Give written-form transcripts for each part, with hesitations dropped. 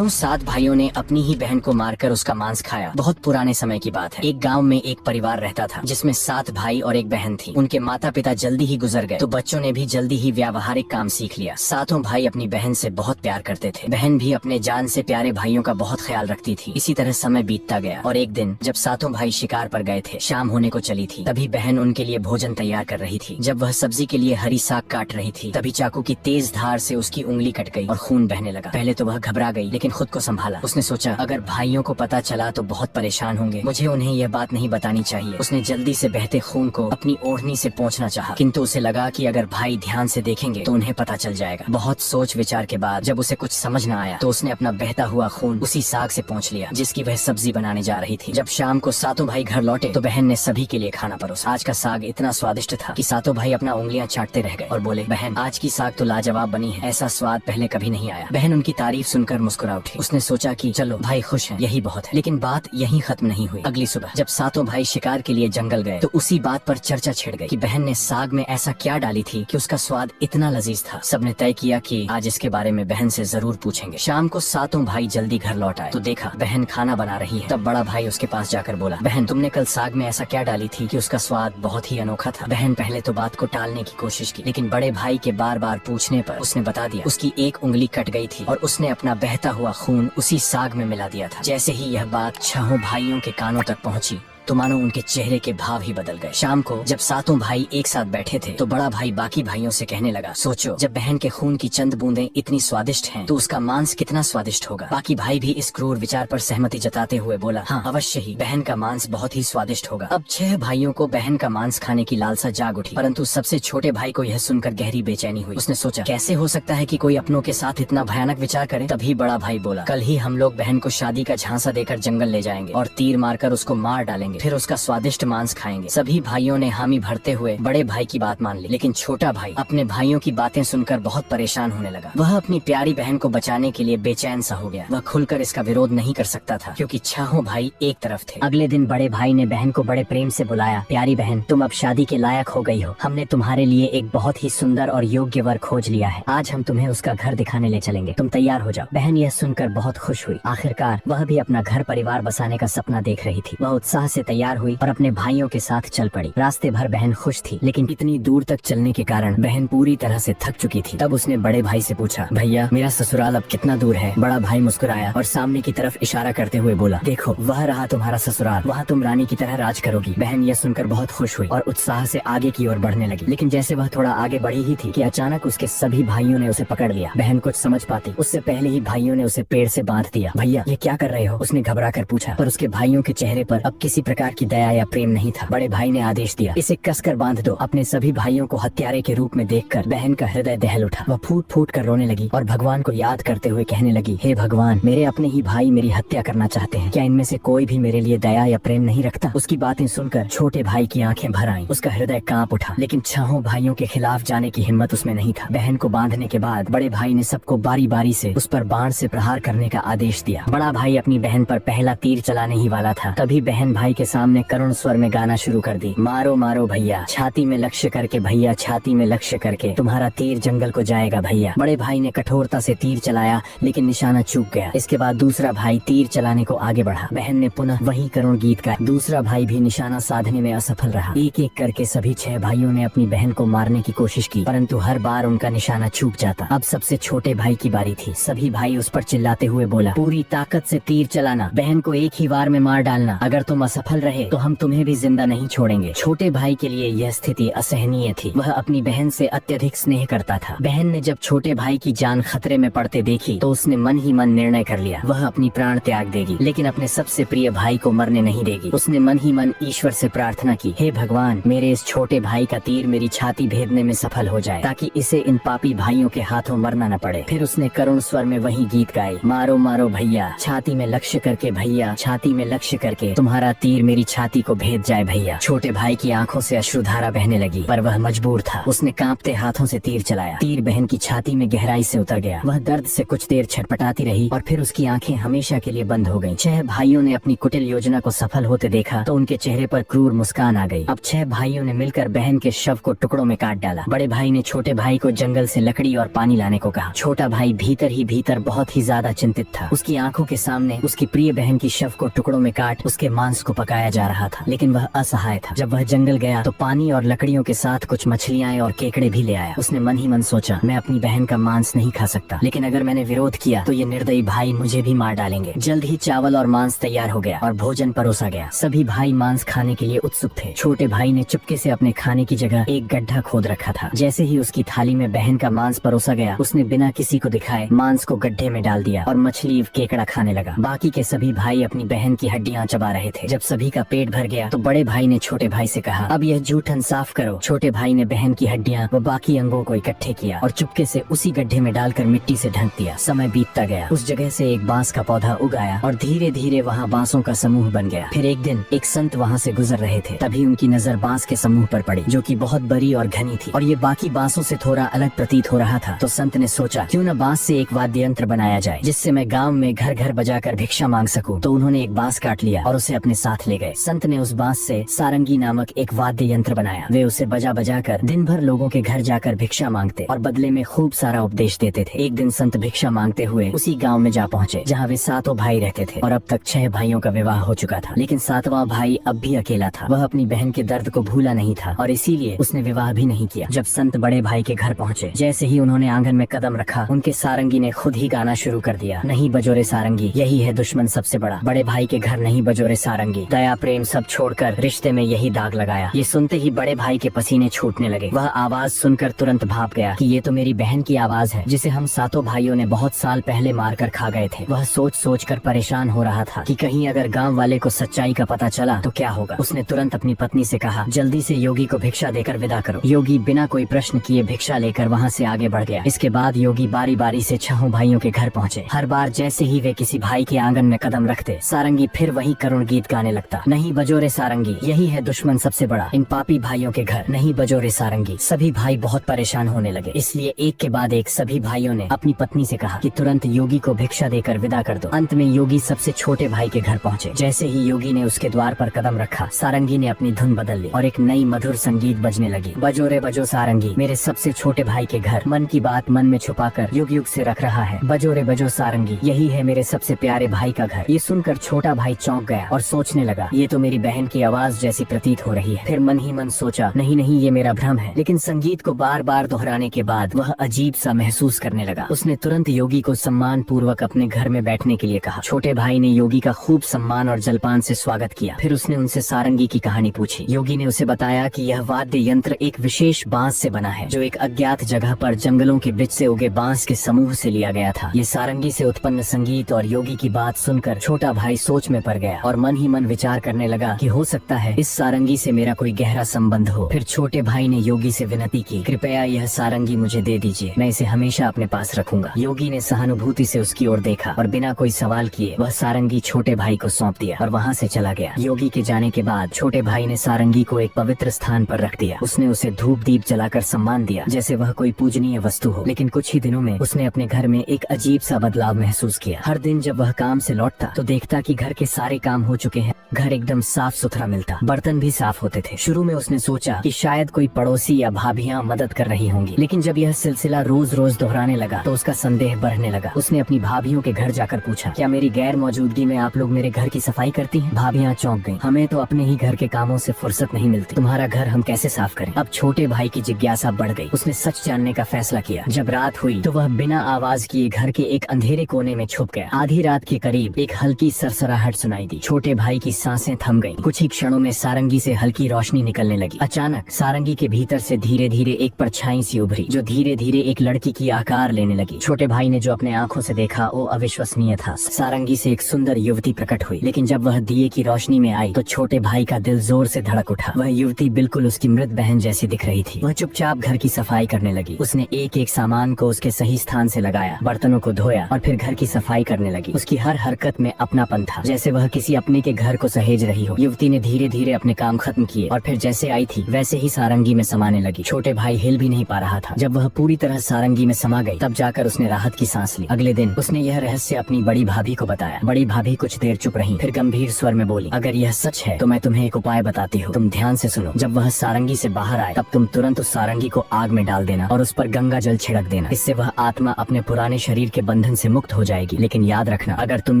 उन 7 भाइयों ने अपनी ही बहन को मारकर उसका मांस खाया। बहुत पुराने समय की बात है। एक गांव में एक परिवार रहता था जिसमें 7 भाई और एक बहन थी। उनके माता पिता जल्दी ही गुजर गए तो बच्चों ने भी जल्दी ही व्यावहारिक काम सीख लिया। 7 भाई अपनी बहन से बहुत प्यार करते थे। बहन भी अपने जान से प्यारे भाइयों का बहुत ख्याल रखती थी। इसी तरह समय बीतता गया और एक दिन जब 7 भाई शिकार पर गए थे, शाम होने को चली थी, तभी बहन उनके लिए भोजन तैयार कर रही थी। जब वह सब्जी के लिए हरी साग काट रही थी, तभी चाकू की तेज धार से उसकी उंगली कट गई और खून बहने लगा। पहले तो वह घबरा गई, लेकिन खुद को संभाला। उसने सोचा अगर भाइयों को पता चला तो बहुत परेशान होंगे, मुझे उन्हें यह बात नहीं बतानी चाहिए। उसने जल्दी से बहते खून को अपनी ओढ़नी से पोंछना चाहा, किंतु उसे लगा कि अगर भाई ध्यान से देखेंगे तो उन्हें पता चल जाएगा। बहुत सोच विचार के बाद जब उसे कुछ समझ न आया तो उसने अपना बहता हुआ खून उसी साग से पोंछ लिया जिसकी वह सब्जी बनाने जा रही थी। जब शाम को 7 भाई घर लौटे तो बहन ने सभी के लिए खाना परोसा। आज का साग इतना स्वादिष्ट था कि 7 भाई अपना उंगलियां चाटते रह गए और बोले, बहन आज की साग तो लाजवाब बनी है, ऐसा स्वाद पहले कभी नहीं आया। बहन उनकी तारीफ सुनकर मुस्कुरा उठी। उसने सोचा कि चलो भाई खुश हैं, यही बहुत है। लेकिन बात यहीं खत्म नहीं हुई। अगली सुबह जब 7 भाई शिकार के लिए जंगल गए तो उसी बात पर चर्चा छिड़ गई कि बहन ने साग में ऐसा क्या डाली थी कि उसका स्वाद इतना लजीज था। सबने तय किया कि आज इसके बारे में बहन से जरूर पूछेंगे। शाम को 7 भाई जल्दी घर लौट आए तो देखा बहन खाना बना रही है। तब बड़ा भाई उसके पास जाकर बोला, बहन तुमने कल साग में ऐसा क्या डाली थी कि उसका स्वाद बहुत ही अनोखा था। बहन पहले तो बात को टालने की कोशिश की, लेकिन बड़े भाई के बार बार पूछने पर उसने बता दिया उसकी एक उंगली कट गई थी और उसने अपना बहता हुआ खून उसी साग में मिला दिया था। जैसे ही यह बात 6 भाइयों के कानों तक पहुंची तो मानो उनके चेहरे के भाव ही बदल गए। शाम को जब 7 भाई एक साथ बैठे थे तो बड़ा भाई बाकी भाइयों से कहने लगा, सोचो जब बहन के खून की चंद बूंदें इतनी स्वादिष्ट हैं तो उसका मांस कितना स्वादिष्ट होगा। बाकी भाई भी इस क्रूर विचार पर सहमति जताते हुए बोला, हाँ अवश्य ही बहन का मांस बहुत ही स्वादिष्ट होगा। अब 6 भाइयों को बहन का मांस खाने की लालसा जाग उठी, परंतु सबसे छोटे भाई को यह सुनकर गहरी बेचैनी हुई। उसने सोचा कैसे हो सकता है कि कोई अपनों के साथ इतना भयानक विचार करे। तभी बड़ा भाई बोला, कल ही हम लोग बहन को शादी का झांसा देकर जंगल ले जाएंगे और तीर मारकर उसको मार डालेंगे, फिर उसका स्वादिष्ट मांस खाएंगे। सभी भाइयों ने हामी भरते हुए बड़े भाई की बात मान ली, लेकिन छोटा भाई अपने भाइयों की बातें सुनकर बहुत परेशान होने लगा। वह अपनी प्यारी बहन को बचाने के लिए बेचैन सा हो गया। वह खुलकर इसका विरोध नहीं कर सकता था क्योंकि 6 भाई एक तरफ थे। अगले दिन बड़े भाई ने बहन को बड़े प्रेम से बुलाया, प्यारी बहन तुम अब शादी के लायक हो गई हो। हमने तुम्हारे लिए एक बहुत ही सुंदर और योग्य वर खोज लिया है। आज हम तुम्हें उसका घर दिखाने ले चलेंगे, तुम तैयार हो जाओ। बहन यह सुनकर बहुत खुश हुई। आखिरकार वह भी अपना घर परिवार बसाने का सपना देख रही थी। वह उत्साह से तैयार हुई और अपने भाइयों के साथ चल पड़ी। रास्ते भर बहन खुश थी, लेकिन इतनी दूर तक चलने के कारण बहन पूरी तरह से थक चुकी थी। तब उसने बड़े भाई से पूछा, भैया मेरा ससुराल अब कितना दूर है। बड़ा भाई मुस्कुराया और सामने की तरफ इशारा करते हुए बोला, देखो वह रहा तुम्हारा ससुराल, वहाँ तुम रानी की तरह राज करोगी। बहन यह सुनकर बहुत खुश हुई और उत्साह से आगे की ओर बढ़ने लगी। लेकिन जैसे वह थोड़ा आगे बढ़ी ही थी कि अचानक उसके सभी भाइयों ने उसे पकड़ लिया। बहन कुछ समझ पाती उससे पहले ही भाइयों ने उसे पेड़ से बांध दिया। भैया ये क्या कर रहे हो, उसने घबरा कर पूछा, पर उसके भाइयों के चेहरे पर अब किसी प्रकार की दया या प्रेम नहीं था। बड़े भाई ने आदेश दिया, इसे कसकर बांध दो। अपने सभी भाइयों को हत्यारे के रूप में देखकर बहन का हृदय दहल उठा। वह फूट फूट कर रोने लगी और भगवान को याद करते हुए कहने लगी, हे भगवान मेरे अपने ही भाई मेरी हत्या करना चाहते हैं, क्या इनमें से कोई भी मेरे लिए दया या प्रेम नहीं रखता। उसकी बातें सुनकर छोटे भाई की आंखें भर आईं। उसका हृदय कांप उठा, लेकिन 6 भाइयों के खिलाफ जाने की हिम्मत उसमें नहीं था। बहन को बांधने के बाद बड़े भाई ने सबको बारी बारी से उस पर बाण से प्रहार करने का आदेश दिया। बड़ा भाई अपनी बहन पर पहला तीर चलाने ही वाला था, तभी बहन भाई के सामने करुण स्वर में गाना शुरू कर दी, मारो मारो भैया, छाती में लक्ष्य करके भैया, छाती में लक्ष्य करके, तुम्हारा तीर जंगल को जाएगा भैया। बड़े भाई ने कठोरता से तीर चलाया, लेकिन निशाना चूक गया। इसके बाद दूसरा भाई तीर चलाने को आगे बढ़ा। बहन ने पुनः वही करुण गीत गाया। दूसरा भाई भी निशाना साधने में असफल रहा। एक एक करके सभी 6 भाइयों ने अपनी बहन को मारने की कोशिश की, परंतु हर बार उनका निशाना चूक जाता। अब सबसे छोटे भाई की बारी थी। सभी भाई उस पर चिल्लाते हुए बोला, पूरी ताकत से तीर चलाना, बहन को एक ही वार में मार डालना। अगर तुम असफल रहे तो हम तुम्हें भी जिंदा नहीं छोड़ेंगे। छोटे भाई के लिए यह स्थिति असहनीय थी। वह अपनी बहन से अत्यधिक स्नेह करता था। बहन ने जब छोटे भाई की जान खतरे में पड़ते देखी तो उसने मन ही मन निर्णय कर लिया, वह अपनी प्राण त्याग देगी, लेकिन अपने सबसे प्रिय भाई को मरने नहीं देगी। उसने मन ही मन ईश्वर से प्रार्थना की, हे भगवान मेरे इस छोटे भाई का तीर मेरी छाती भेदने में सफल हो जाए, ताकि इसे इन पापी भाइयों के हाथों मरना न पड़े। फिर उसने करुण स्वर में वही गीत गाए, मारो मारो भैया, छाती में लक्ष्य करके भैया, छाती में लक्ष्य करके, तुम्हारा तीर तीर मेरी छाती को भेद जाए भैया। छोटे भाई की आंखों से अश्रुधारा बहने लगी, पर वह मजबूर था। उसने कांपते हाथों से तीर चलाया। तीर बहन की छाती में गहराई से उतर गया। वह दर्द से कुछ देर छटपटाती रही और फिर उसकी आंखें हमेशा के लिए बंद हो गईं। 6 भाइयों ने अपनी कुटिल योजना को सफल होते देखा तो उनके चेहरे पर क्रूर मुस्कान आ गई। अब 6 भाइयों ने मिलकर बहन के शव को टुकड़ों में काट डाला। बड़े भाई ने छोटे भाई को जंगल से लकड़ी और पानी लाने को कहा। छोटा भाई भीतर ही भीतर बहुत ही ज्यादा चिंतित था। उसकी आंखों के सामने उसकी प्रिय बहन की शव को टुकड़ों में काट उसके मांस को पकाया जा रहा था, लेकिन वह असहाय था। जब वह जंगल गया तो पानी और लकड़ियों के साथ कुछ मछलियां और केकड़े भी ले आया। उसने मन ही मन सोचा, मैं अपनी बहन का मांस नहीं खा सकता, लेकिन अगर मैंने विरोध किया तो ये निर्दयी भाई मुझे भी मार डालेंगे। जल्द ही चावल और मांस तैयार हो गया और भोजन परोसा गया। सभी भाई मांस खाने के लिए उत्सुक थे। छोटे भाई ने चुपके से अपने खाने की जगह एक गड्ढा खोद रखा था। जैसे ही उसकी थाली में बहन का मांस परोसा गया, उसने बिना किसी को दिखाए मांस को गड्ढे में डाल दिया और मछली केकड़ा खाने लगा। बाकी के सभी भाई अपनी बहन की हड्डियां चबा रहे थे। जब सभी का पेट भर गया तो बड़े भाई ने छोटे भाई से कहा, अब यह जूठन साफ करो। छोटे भाई ने बहन की हड्डियां व बाकी अंगों को इकट्ठे किया और चुपके से उसी गड्ढे में डालकर मिट्टी से ढक दिया। समय बीतता गया। उस जगह से एक बांस का पौधा उगाया और धीरे धीरे वहाँ बांसों का समूह बन गया। फिर एक दिन एक संत वहाँ से गुजर रहे थे। तभी उनकी नजर बांस के समूह पर पड़ी, जो कि बहुत बड़ी और घनी थी और ये बाकी बांसों से थोड़ा अलग प्रतीत हो रहा था। तो संत ने सोचा, क्यों न बांस से एक वाद्य यंत्र बनाया जाए जिससे मैं गाँव में घर घर बजाकर भिक्षा मांग सकूं। तो उन्होंने एक बांस काट लिया और उसे अपने साथ ले गए। संत ने उस बांस से सारंगी नामक एक वाद्य यंत्र बनाया। वे उसे बजा बजा कर दिन भर लोगों के घर जाकर भिक्षा मांगते और बदले में खूब सारा उपदेश देते थे। एक दिन संत भिक्षा मांगते हुए उसी गांव में जा पहुंचे जहां वे 7 भाई रहते थे और अब तक 6 भाइयों का विवाह हो चुका था, लेकिन 7वां भाई अब भी अकेला था। वह अपनी बहन के दर्द को भूला नहीं था और इसीलिए उसने विवाह भी नहीं किया। जब संत बड़े भाई के घर पहुंचे, जैसे ही उन्होंने आंगन में कदम रखा, उनके सारंगी ने खुद ही गाना शुरू कर दिया, नहीं बजोरे सारंगी, यही है दुश्मन सबसे बड़ा। बड़े भाई के घर नहीं बजोरे सारंगी, दया प्रेम सब छोड़कर रिश्ते में यही दाग लगाया। ये सुनते ही बड़े भाई के पसीने छूटने लगे। वह आवाज सुनकर तुरंत भाप गया कि ये तो मेरी बहन की आवाज है, जिसे हम 7 भाइयों ने बहुत साल पहले मारकर खा गए थे। वह सोच सोच कर परेशान हो रहा था कि कहीं अगर गांव वाले को सच्चाई का पता चला तो क्या होगा। उसने तुरंत अपनी पत्नी से कहा, जल्दी से योगी को भिक्षा देकर विदा करो। योगी बिना कोई प्रश्न किए भिक्षा लेकर वहाँ से आगे बढ़ गया। इसके बाद योगी बारी बारी से 6 भाइयों के घर पहुँचे। हर बार जैसे ही वे किसी भाई के आंगन में कदम रखते, सारंगी फिर वही करुण गीत गाने लगता, नहीं बजोरे सारंगी, यही है दुश्मन सबसे बड़ा, इन पापी भाइयों के घर नहीं बजोरे सारंगी। सभी भाई बहुत परेशान होने लगे, इसलिए एक के बाद एक सभी भाइयों ने अपनी पत्नी से कहा कि तुरंत योगी को भिक्षा देकर विदा कर दो। अंत में योगी सबसे छोटे भाई के घर पहुँचे। जैसे ही योगी ने उसके द्वार पर कदम रखा, सारंगी ने अपनी धुन बदल ली और एक नई मधुर संगीत बजने लगी, बजो रे बजो सारंगी, मेरे सबसे छोटे भाई के घर मन की बात मन में छुपाकर युग युग से रख रहा है, बजो रे बजो सारंगी, यही है मेरे सबसे प्यारे भाई का घर। ये सुनकर छोटा भाई चौंक गया और सोचने लगा, ये तो मेरी बहन की आवाज जैसी प्रतीत हो रही है। फिर मन ही मन सोचा, नहीं नहीं ये मेरा भ्रम है। लेकिन संगीत को बार बार दोहराने के बाद वह अजीब सा महसूस करने लगा। उसने तुरंत योगी को सम्मान पूर्वक अपने घर में बैठने के लिए कहा। छोटे भाई ने योगी का खूब सम्मान और जलपान से स्वागत किया। फिर उसने उनसे सारंगी की कहानी पूछी। योगी ने उसे बताया कि यह वाद्य यंत्र एक विशेष बांस से बना है, जो एक अज्ञात जगह पर जंगलों के बीच से उगे बांस के समूह से लिया गया था। ये सारंगी से उत्पन्न संगीत और योगी की बात सुनकर छोटा भाई सोच में पड़ गया और मन ही मन विचार करने लगा कि हो सकता है इस सारंगी से मेरा कोई गहरा संबंध हो। फिर छोटे भाई ने योगी से विनती की, कृपया यह सारंगी मुझे दे दीजिए, मैं इसे हमेशा अपने पास रखूंगा। योगी ने सहानुभूति से उसकी ओर देखा और बिना कोई सवाल किए वह सारंगी छोटे भाई को सौंप दिया और वहाँ से चला गया। योगी के जाने के बाद छोटे भाई ने सारंगी को एक पवित्र स्थान पर रख दिया। उसने उसे धूप दीप जलाकर सम्मान दिया जैसे वह कोई पूजनीय वस्तु हो। लेकिन कुछ ही दिनों में उसने अपने घर में एक अजीब सा बदलाव महसूस किया। हर दिन जब वह काम से लौटता तो देखता कि घर के सारे काम हो चुके हैं, घर एकदम साफ सुथरा मिलता, बर्तन भी साफ होते थे। शुरू में उसने सोचा कि शायद कोई पड़ोसी या भाभियां मदद कर रही होंगी, लेकिन जब यह सिलसिला रोज रोज दोहराने लगा तो उसका संदेह बढ़ने लगा। उसने अपनी भाभियों के घर जाकर पूछा, क्या मेरी गैर मौजूदगी में आप लोग मेरे घर की सफाई करती हैं? भाभियां चौंक गईं। हमें तो अपने ही घर के कामों से फुर्सत नहीं मिलती, तुम्हारा घर हम कैसे साफ करें? अब छोटे भाई की जिज्ञासा बढ़ गई। उसने सच जानने का फैसला किया। जब रात हुई तो वह बिना आवाज किए घर के एक अंधेरे कोने में छुप गया। आधी रात के करीब एक हल्की सरसराहट सुनाई दी। छोटे भाई की सांसें थम गईं। कुछ ही क्षणों में सारंगी से हल्की रोशनी निकलने लगी। अचानक सारंगी के भीतर से धीरे धीरे एक परछाई सी उभरी, जो धीरे धीरे एक लड़की की आकार लेने लगी। छोटे भाई ने जो अपने आंखों से देखा वो अविश्वसनीय था। सारंगी से एक सुंदर युवती प्रकट हुई, लेकिन जब वह दिए की रोशनी में आई तो छोटे भाई का दिल जोर से धड़क उठा। वह युवती बिल्कुल उसकी मृत बहन जैसी दिख रही थी। वह चुपचाप घर की सफाई करने लगी। उसने एक एक सामान को उसके सही स्थान से लगाया, बर्तनों को धोया और फिर घर की सफाई करने लगी। उसकी हर हरकत में अपनापन था, जैसे वह किसी अपने के घर को सहेज रही हो। युवती ने धीरे धीरे अपने काम खत्म किए और फिर जैसे आई थी वैसे ही सारंगी में समाने लगी। छोटे भाई हिल भी नहीं पा रहा था। जब वह पूरी तरह सारंगी में समा गई तब जाकर उसने राहत की सांस ली। अगले दिन उसने यह रहस्य अपनी बड़ी भाभी को बताया। बड़ी भाभी कुछ देर चुप रही, फिर गंभीर स्वर में बोली, अगर यह सच है तो मैं तुम्हें एक उपाय बताती हूँ, तुम ध्यान से सुनो। जब वह सारंगी से बाहर आए तब तुम तुरंत उस सारंगी को आग में डाल देना और उस पर गंगा जल छिड़क देना। इससे वह आत्मा अपने पुराने शरीर के बंधन से मुक्त हो जाएगी। लेकिन याद रखना, अगर तुम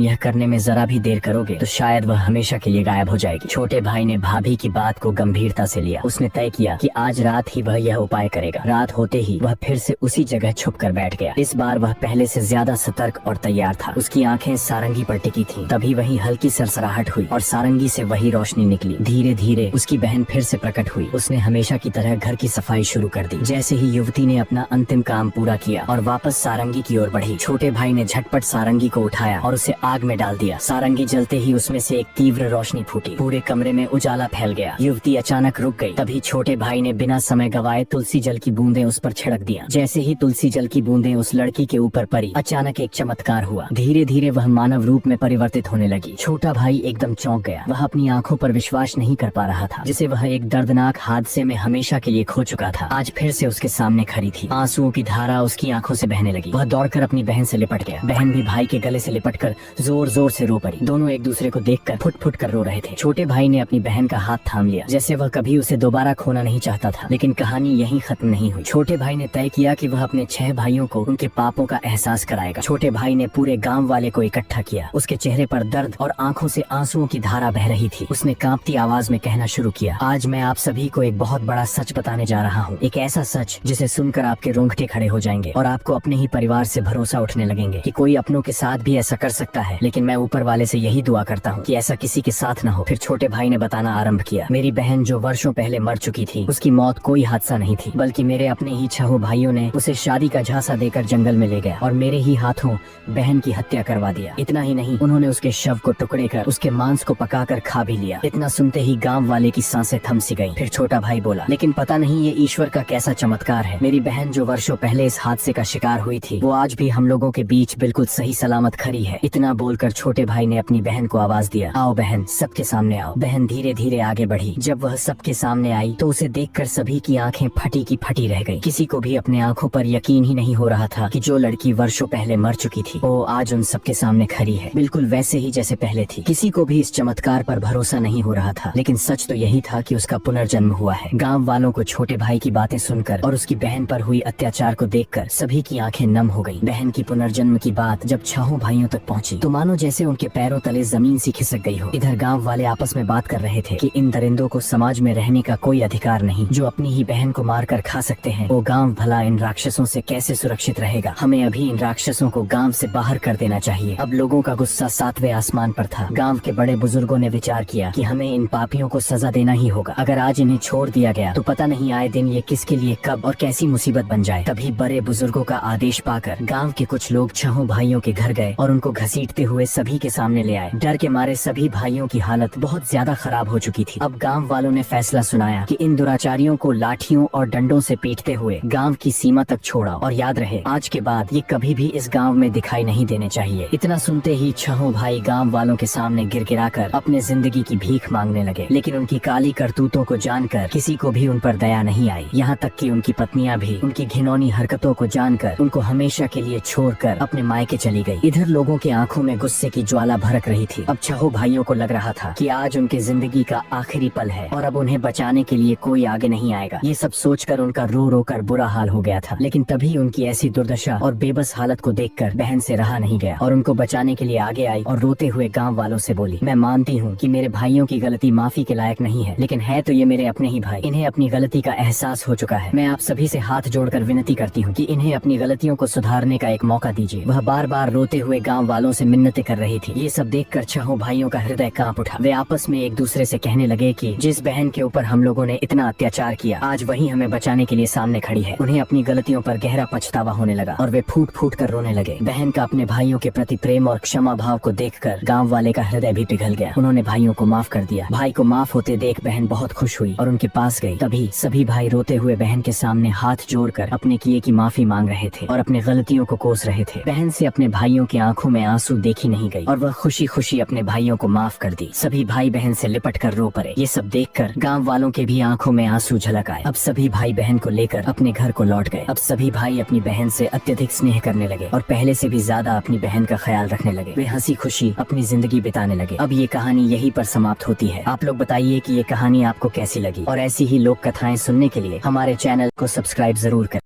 यह करने में जरा भी देर करोगे तो शायद वह हमेशा के लिए गायब हो जाएगी। छोटे भाई ने भाभी की बात को गंभीरता से लिया। उसने तय किया कि आज रात ही वह यह उपाय करेगा। रात होते ही वह फिर से उसी जगह छुप कर बैठ गया। इस बार वह पहले से ज्यादा सतर्क और तैयार था। उसकी आंखें सारंगी पर टिकी थीं। तभी वही हल्की सरसराहट हुई और सारंगी से वही रोशनी निकली। धीरे धीरे उसकी बहन फिर से प्रकट हुई। उसने हमेशा की तरह घर की सफाई शुरू कर दी। जैसे ही युवती ने अपना अंतिम काम पूरा किया और वापस सारंगी की ओर बढ़ी, छोटे भाई ने झटपट सारंगी को उठाया और उसे आग में डाल दिया। सारंगी जलते ही उसमें से एक तीव्र रोशनी फूटी। पूरे कमरे में उजाला फैल गया। युवती अचानक रुक गई। तभी छोटे भाई ने बिना समय गवाए तुलसी जल की बूंदें उस पर छिड़क दिया। जैसे ही तुलसी जल की बूंदें उस लड़की के ऊपर पड़ी, अचानक एक चमत्कार हुआ। धीरे धीरे वह मानव रूप में परिवर्तित होने लगी। छोटा भाई एकदम चौंक गया। वह अपनी आंखों पर विश्वास नहीं कर पा रहा था। जिसे वह एक दर्दनाक हादसे में हमेशा के लिए खो चुका था, आज फिर से उसके सामने खड़ी थी। आंसुओं की धारा उसकी आंखों से बहने लगी। वह दौड़कर अपनी बहन से लिपट गया। बहन भी भाई के गले से लिपटकर जोर जोर से रो पड़ी। दोनों एक दूसरे को देखकर फुट फुट कर रो रहे थे। छोटे भाई ने अपनी बहन का हाथ थाम लिया, जैसे वह कभी उसे दोबारा खोना नहीं चाहता था। लेकिन कहानी यहीं खत्म नहीं हुई। छोटे भाई ने तय किया कि वह अपने 6 भाइयों को उनके पापों का एहसास कराएगा। छोटे भाई ने पूरे गांव वाले को इकट्ठा किया। उसके चेहरे पर दर्द और आंखों से आंसुओं की धारा बह रही थी। उसने कांपती आवाज में कहना शुरू किया, आज मैं आप सभी को एक बहुत बड़ा सच बताने जा रहा हूँ। एक ऐसा सच जिसे सुनकर आपके रोंगटे खड़े हो जाएंगे और आपको अपने ही परिवार से भरोसा उठने लगेंगे कि कोई अपनों के साथ भी ऐसा कर सकता है। लेकिन मैं ऊपर वाले से यही दुआ करता हूँ कि ऐसा किसी के साथ न हो। फिर छोटे भाई ने बताना आरंभ किया, मेरी बहन जो वर्षों पहले मर चुकी थी, उसकी मौत कोई हादसा नहीं थी, बल्कि मेरे अपने ही 6 भाइयों ने उसे शादी का झांसा देकर जंगल में ले गया और मेरे ही हाथों बहन की हत्या करवा दिया। इतना ही नहीं, उन्होंने उसके शव को टुकड़े कर उसके मांस को पकाकर खा भी लिया। इतना सुनते ही गांव वाले की सांसें थम सी गईं। फिर छोटा भाई बोला, लेकिन पता नहीं ये ईश्वर का कैसा चमत्कार है। मेरी बहन जो वर्षों पहले इस हादसे का शिकार हुई थी, वो आज भी हम लोगों के बीच बिल्कुल सही सलामत खड़ी है। इतना बोलकर छोटे भाई ने अपनी बहन को आवाज दिया, आओ बहन, सबके सामने आओ। बहन धीरे धीरे आगे बढ़ी। जब वह सबके सामने आई तो उसे देखकर सभी की आंखें फटी की फटी रह गई। किसी को भी अपने आंखों पर यकीन ही नहीं हो रहा था कि जो लड़की वर्षों पहले मर चुकी थी वो आज उन सबके सामने खड़ी है, बिल्कुल वैसे ही जैसे पहले थी। किसी को भी इस चमत्कार पर भरोसा नहीं हो रहा था, लेकिन सच तो यही था कि उसका पुनर्जन्म हुआ है। गांव वालों को छोटे भाई की बातें सुनकर और उसकी बहन पर हुई अत्याचार को देखकर सभी की आंखें नम हो गईं। बहन की पुनर्जन्म की बात जब 6 भाइयों तक पहुंची तो मानो जैसे उनके पैरों तले जमीन सी खिसक गई हो। इधर गांव वाले आपस में बात कर रहे थे कि इन दरिंदों को समाज में रहने का कोई अधिकार नहीं, जो अपनी ही बहन को मार कर खा सकते हैं। वो गांव भला इन राक्षसों से कैसे सुरक्षित रहेगा। हमें अभी इन राक्षसों को गांव से बाहर कर देना चाहिए। अब लोगों का गुस्सा 7वें आसमान पर था। गांव के बड़े बुजुर्गों ने विचार किया कि हमें इन पापियों को सजा देना ही होगा। अगर आज इन्हें छोड़ दिया गया तो पता नहीं आए दिन ये किसके लिए कब और कैसी मुसीबत बन जाए। तभी बड़े बुजुर्गों का आदेश पाकर गांव के कुछ लोग 6 भाइयों के घर गए और उनको घसीटते हुए सभी के सामने ले आए। डर के मारे सभी भाइयों की हालत बहुत ज्यादा खराब हो चुकी थी। अब गांव वालों ने फैसला सुनाया कि इन दुराचारियों को लाठियों और डंडों से पीटते हुए गांव की सीमा तक छोड़ा और याद रहे आज के बाद ये कभी भी इस गांव में दिखाई नहीं देने चाहिए। इतना सुनते ही 6 भाई गांव वालों के सामने गिड़गिड़ाकर अपने जिंदगी की भीख मांगने लगे। लेकिन उनकी काली करतूतों को जानकर किसी को भी उन पर दया नहीं आई। यहाँ तक कि उनकी पत्नियां भी उनकी घिनौनी हरकतों को जानकर उनको हमेशा के लिए छोड़कर अपने मायके चली गई। इधर लोगों की आंखों में गुस्से की ज्वाला भड़क रही थी। अब 6 भाइयों को लग रहा था कि आज उनके जिंदगी का आखिरी पल है और अब उन्हें बचाने के लिए कोई आगे नहीं आएगा। ये सब सोचकर उनका रो रो कर बुरा हाल हो गया था। लेकिन तभी उनकी ऐसी दुर्दशा और बेबस हालत को देखकर बहन से रहा नहीं गया और उनको बचाने के लिए आगे आई और रोते हुए गांव वालों से बोली, मैं मानती हूँ कि मेरे भाइयों की गलती माफी के लायक नहीं है, लेकिन है तो ये मेरे अपने ही भाई। इन्हें अपनी गलती का एहसास हो चुका है। मैं आप सभी से हाथ जोड़कर विनती करती हूँ कि इन्हें अपनी गलतियों को सुधारने का एक मौका दीजिए। वह बार बार रोते हुए गाँव वालों से मिन्नतें कर रही थी। ये सब देखकर 6 भाइयों का हृदय कांप उठा। वे आपस में एक दूसरे से कहने लगे कि जिस बहन के ऊपर हम लोगों ने इतना अत्याचार किया, आज वही हमें बचाने के लिए सामने खड़ी है। उन्हें अपनी गलतियों पर गहरा पछतावा होने लगा और वे फूट फूट कर रोने लगे। बहन का अपने भाइयों के प्रति प्रेम और क्षमा भाव को देखकर गांव वाले का हृदय भी पिघल गया। उन्होंने भाइयों को माफ कर दिया। भाई को माफ होते देख बहन बहुत खुश हुई और उनके पास गई। तभी सभी भाई रोते हुए बहन के सामने हाथ जोड़कर अपने किए की माफी मांग रहे थे और अपने गलतियों को कोस रहे थे। बहन से अपने भाइयों की आंखों में आंसू देखी नहीं गई और वह खुशी खुशी अपने भाइयों को माफ कर दी। सभी भाई बहन से लिपट कर रो पड़े। ये सब देखकर गांव वालों के भी आंखों में आंसू झलक आए। अब सभी भाई बहन को लेकर अपने घर को लौट गए। अब सभी भाई अपनी बहन से अत्यधिक स्नेह करने लगे और पहले से भी ज्यादा अपनी बहन का ख्याल रखने लगे। वे हंसी खुशी अपनी जिंदगी बिताने लगे। अब ये कहानी यहीं पर समाप्त होती है। आप लोग बताइए कि ये कहानी आपको कैसी लगी, और ऐसी ही लोक कथाएं सुनने के लिए हमारे चैनल को सब्सक्राइब जरूर करें।